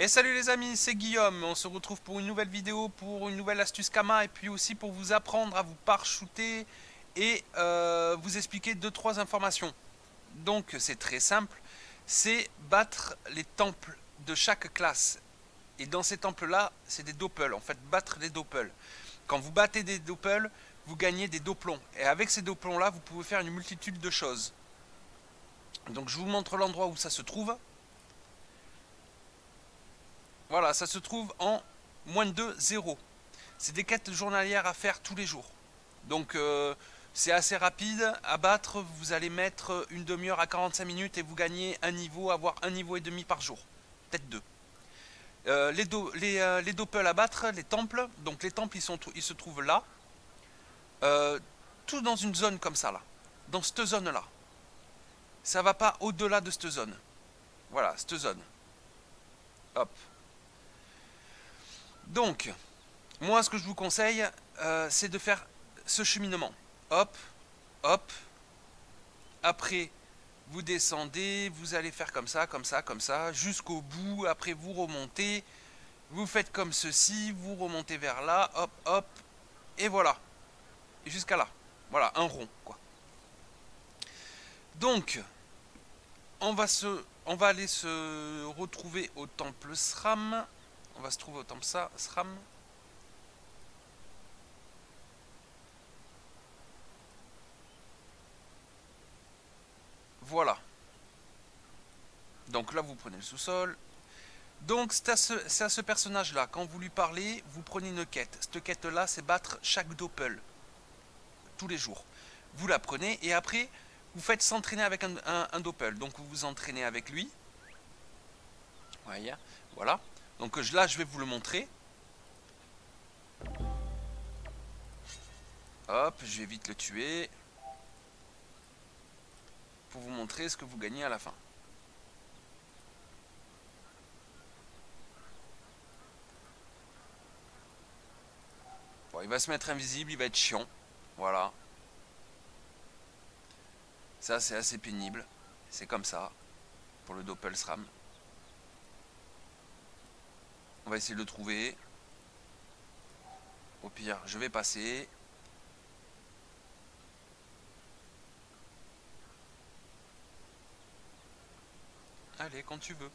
Et salut les amis, c'est Guillaume. On se retrouve pour une nouvelle vidéo, pour une nouvelle astuce Kama et puis aussi pour vous apprendre à vous parachuter et vous expliquer deux trois informations. Donc c'est très simple, c'est battre les temples de chaque classe. Et dans ces temples-là, c'est des doppels, en fait, battre les doppels. Quand vous battez des doppels, vous gagnez des doplons. Et avec ces doplons-là, vous pouvez faire une multitude de choses. Donc je vous montre l'endroit où ça se trouve. Voilà, ça se trouve en moins de 2, 0. C'est des quêtes journalières à faire tous les jours. Donc c'est assez rapide à battre. Vous allez mettre une demi-heure à 45 minutes et vous gagnez un niveau, avoir un niveau et demi par jour. Peut-être deux. Les doppels à battre, les temples. Donc les temples, ils se trouvent là. Tout dans une zone comme ça, là. Dans cette zone-là. Ça va pas au-delà de cette zone. Voilà, cette zone. Hop. Donc, moi, ce que je vous conseille, c'est de faire ce cheminement. Hop, hop. Après, vous descendez, vous allez faire comme ça, comme ça, comme ça, jusqu'au bout. Après, vous remontez. Vous faites comme ceci, vous remontez vers là, hop, hop. Et voilà. Jusqu'à là. Voilà, un rond, quoi. Donc, on va aller se retrouver au temple Sram. On va se trouver au temple Sram. Voilà. Donc là, vous prenez le sous-sol. Donc c'est à ce personnage-là, quand vous lui parlez, vous prenez une quête. Cette quête-là, c'est battre chaque doppel. Tous les jours. Vous la prenez et après, vous faites s'entraîner avec un doppel. Donc vous vous entraînez avec lui. Voyez, voilà. Donc là, je vais vous le montrer. Hop, je vais vite le tuer. Pour vous montrer ce que vous gagnez à la fin. Bon, il va se mettre invisible, il va être chiant. Voilà. Ça, c'est assez pénible. C'est comme ça. Pour le Doppelsram. On va essayer de le trouver. Au pire, je vais passer. Allez, quand tu veux.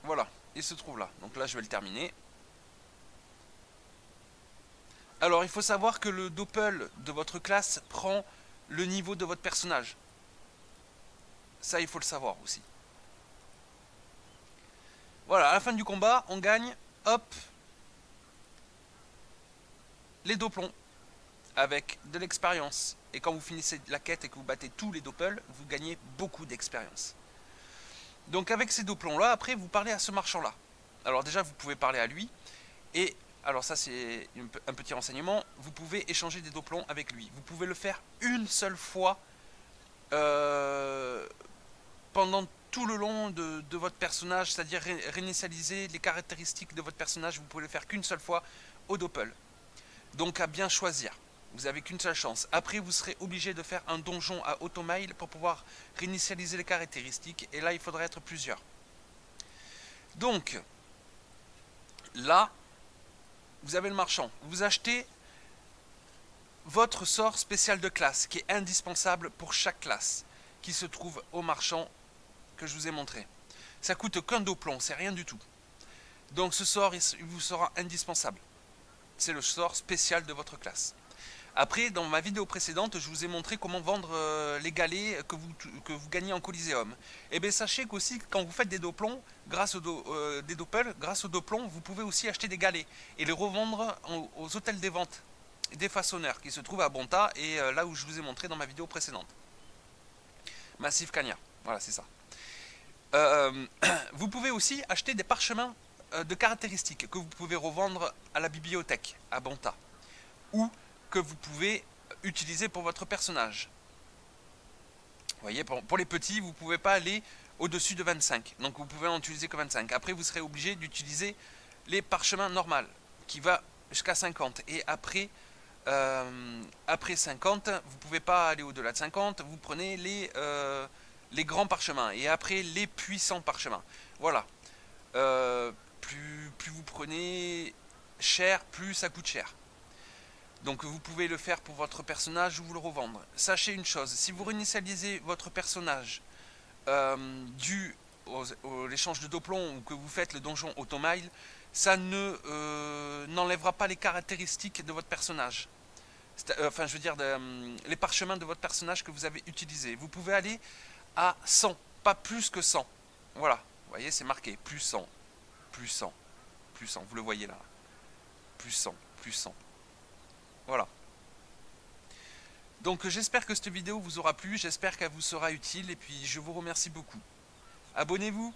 Voilà, il se trouve là. Donc là, je vais le terminer. Alors, il faut savoir que le doppel de votre classe prend le niveau de votre personnage. Ça, il faut le savoir aussi. Voilà, à la fin du combat, on gagne, hop, les doplons avec de l'expérience. Et quand vous finissez la quête et que vous battez tous les doppels, vous gagnez beaucoup d'expérience. Donc avec ces doplons-là, après, vous parlez à ce marchand-là. Alors déjà, vous pouvez parler à lui. Et alors ça, c'est un petit renseignement. Vous pouvez échanger des doplons avec lui. Vous pouvez le faire une seule fois pendant tout le long de votre personnage. C'est-à-dire réinitialiser les caractéristiques de votre personnage. Vous pouvez le faire qu'une seule fois au doppel. Donc à bien choisir. Vous n'avez qu'une seule chance. Après, vous serez obligé de faire un donjon à automail pour pouvoir réinitialiser les caractéristiques. Et là, il faudra être plusieurs. Donc, là, vous avez le marchand. Vous achetez votre sort spécial de classe, qui est indispensable pour chaque classe, qui se trouve au marchand que je vous ai montré. Ça coûte qu'un doplon, c'est rien du tout. Donc ce sort, il vous sera indispensable. C'est le sort spécial de votre classe. Après, dans ma vidéo précédente, je vous ai montré comment vendre les galets que vous gagnez en Coliseum. Et bien sachez qu'aussi, quand vous faites des doplons, grâce des doppels, grâce aux doplons, vous pouvez aussi acheter des galets et les revendre aux hôtels des ventes, des façonneurs, qui se trouvent à Bonta et là où je vous ai montré dans ma vidéo précédente. Massif Cagnard, voilà, c'est ça. Vous pouvez aussi acheter des parchemins de caractéristiques que vous pouvez revendre à la bibliothèque, à Bonta. Ou que vous pouvez utiliser pour votre personnage. Vous voyez, pour les petits, vous ne pouvez pas aller au-dessus de 25. Donc vous pouvez en utiliser que 25. Après, vous serez obligé d'utiliser les parchemins normaux, qui va jusqu'à 50. Et après 50, vous ne pouvez pas aller au-delà de 50. Vous prenez les grands parchemins et après les puissants parchemins. Voilà. Plus vous prenez cher, plus ça coûte cher. Donc vous pouvez le faire pour votre personnage ou vous le revendre. Sachez une chose, si vous réinitialisez votre personnage dû à l'échange de Doplon ou que vous faites le donjon Automile, ça n'enlèvera pas les caractéristiques de votre personnage. Enfin, je veux dire, les parchemins de votre personnage que vous avez utilisés. Vous pouvez aller à 100, pas plus que 100. Voilà, vous voyez, c'est marqué, plus 100, plus 100, plus 100, vous le voyez là. Plus 100, plus 100. Voilà. Donc j'espère que cette vidéo vous aura plu, j'espère qu'elle vous sera utile et puis je vous remercie beaucoup. Abonnez-vous.